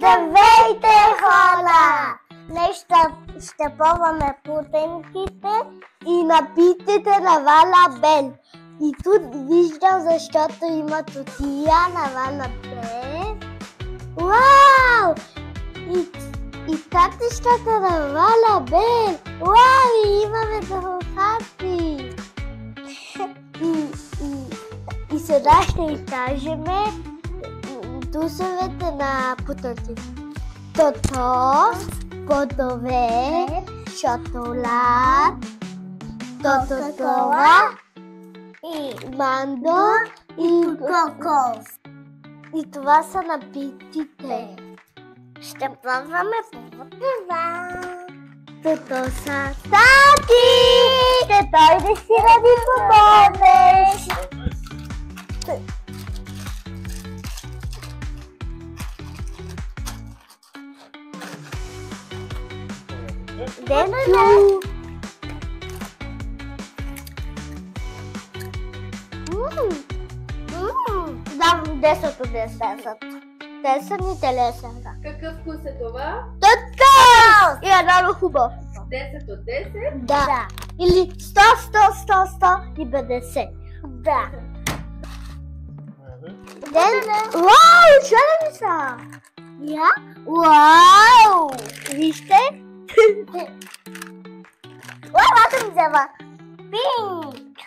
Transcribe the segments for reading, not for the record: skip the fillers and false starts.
Здравейте, хора! Днес ще пробваме пуденките и напитките на Валя Бел. И тук виждам, защото има тотия на Валя Бел. Вау! И татищата на Валя Бел. Вау! И имаме дъхохати. И сега ще изкажем дусовете на пуденките. Тотос, плодове, шоколад, тототова и мандо и кокос. И това са напитките. Ще пробваме това. Тотоса. Тати! Ще дойде си да ми помогнеш. Денчо! Дам 10 от 10. Те са ни телесата. Какъв вкус е това? Тотос! И е много хубаво. 10 от 10? Да. Или 100 и 50. Да. Вау, чудо са! Я? Вау! Вижте? Вау, аз съм взела пинк.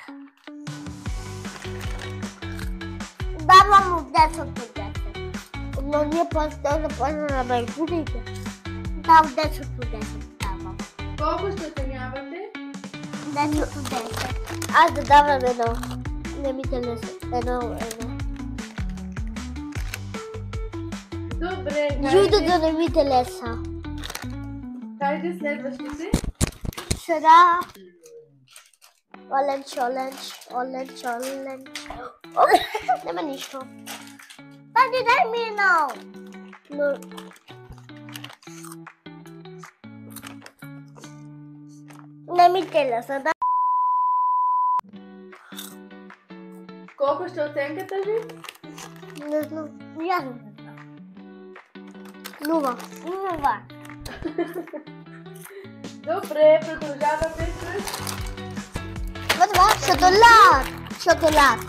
Давам му 10 от 10. Но ние просто започваме да бъркудите. Дам 10 от 10. Давам. Колко ще оценявате? 10 от 10. Аз да давам едно. Не ми телеса. Едно. Добре, Жудото не ми телеса. Хайде следващите. Сега оленч. Няма нищо. Тади, дай ми едно. Но... Не ми телеса, да? Колко ще оценката ви? Не знам. Ясно. Нула. Добре, продължаваме с... Това шоколад.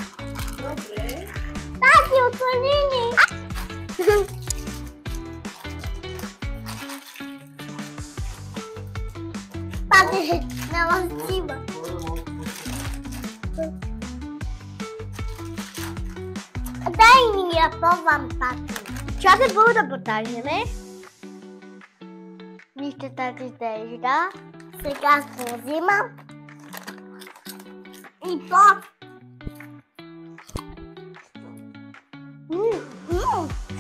Добре. Тади, отвори ни. Тади, няма сила. Дай ми я пробвам, тати. Чакай първо да потажеме. Вижте тази изглежда. Сега ще взимам. И то.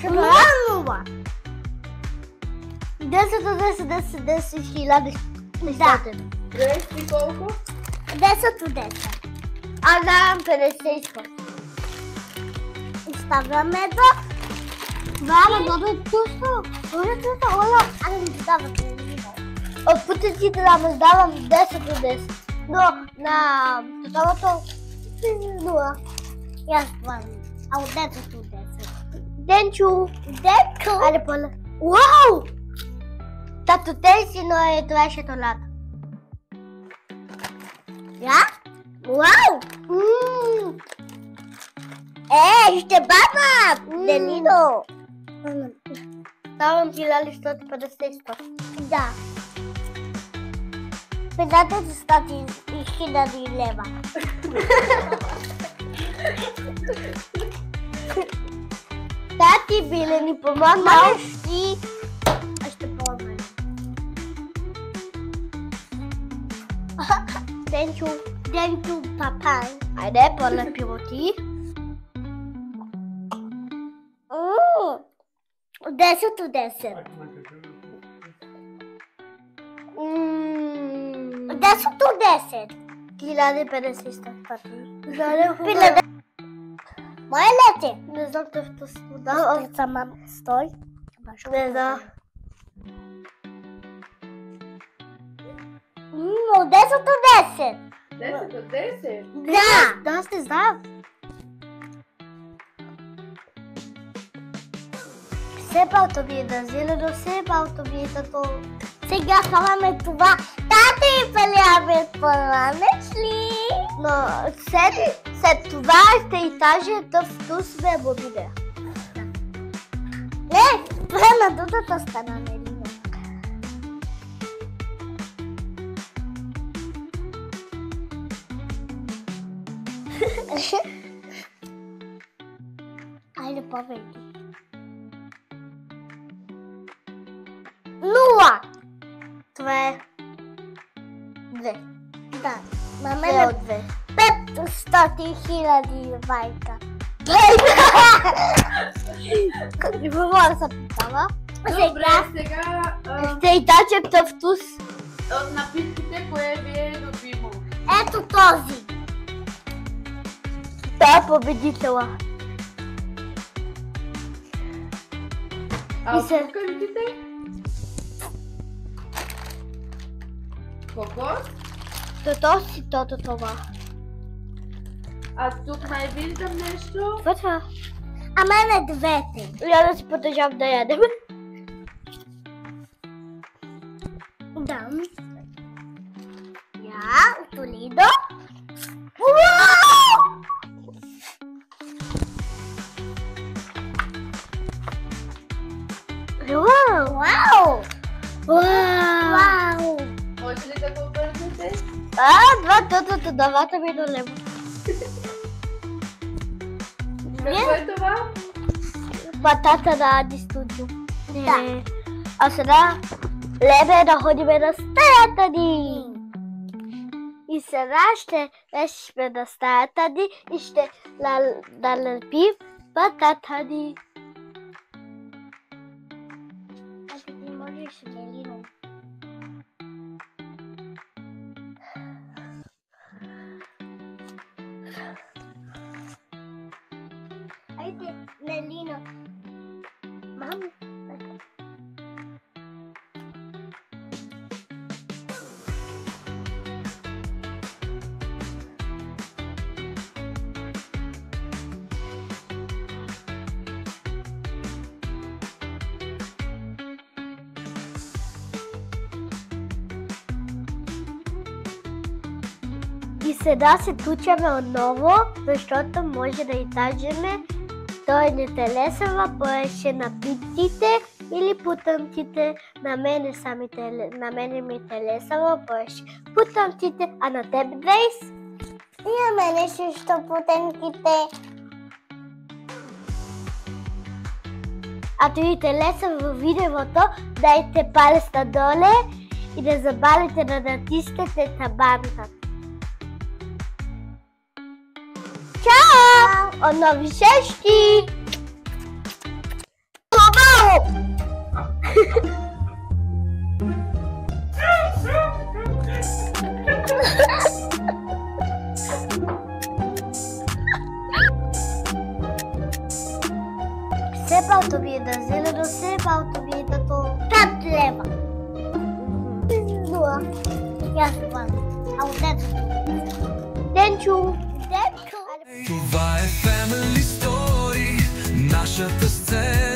Шоколаднова. 10 хиляди. Да. Грейси колко? 10 от 10. Аз давам 50 искам. Изставяме да. Валя, много е вкусно. Оля. Аз не давам. От пуденките давам 10 от 10. Но на тоталото 0. И аз това. А от 10 от 10. Денчо. Айде поля. Вау! Тато тези, но е това шоколад. Я? Вау! Ще баба! Делино! Давам 1150. Да. 1500 и 1000 лева. Тати биле ни помогнеш и ще помогнем. Денчо, папа. Айде, поне пилоти. 10 от 10. 10 от 10. 1050 пъти. Моя лете. Не знам тъвто си подал. Аз сама стой. Не знам. 10 от 10. 10 от 10? Да. Да, аз не знам. Сепалто ми е на зелено, сепалто ми е на то. Сега слагаме това. Тата и паляме паламеш ли? Но след това ще изтаже тъв сме бобиде. Не, това на дудата стана Нелина. Айде повече. 0! Това е 2. Да. На мен е 500 хиляди байка. Как ми говоря се питава? Добре, сега Ще и тача тъвтус. от напитките, кое ви е любимо? Ето този. Той е победителя. А И се- от кукалките? Кокос? Тото си тото това. А тук май виждам нещо. Това. А мен е двете. Я да си продължам да ядем. Да. Я, от Толидо. Уау! Вау! Вау! Вау! Може ли да го бързате? Двата ми до лево. Какво е това? Патата на Ади Студио. Да. А сега лебе да ходим на стаята ни. И сега ще лежим на стаята ни и ще налепим патата ни. А ти можеш, Мелино. Айде, Мелино. Мамо. И сега се тучаме отново, защото може да изтажеме. Той не телесава, беше на питите или потъмтите. На мене ми телесава, беше потъмтите, а на теб, Грейс? И на мене също потъмките. А той телесава във видеото, дайте палец надоле и да забавите да натискате табанта. Чао! От нови срещи! Браво! Сепалто ми е на зелено, сепалто ми е на то 5 лева. Нула. Я се пада. А от Денчо. Денчо. Това е Family Story, нашата сцена.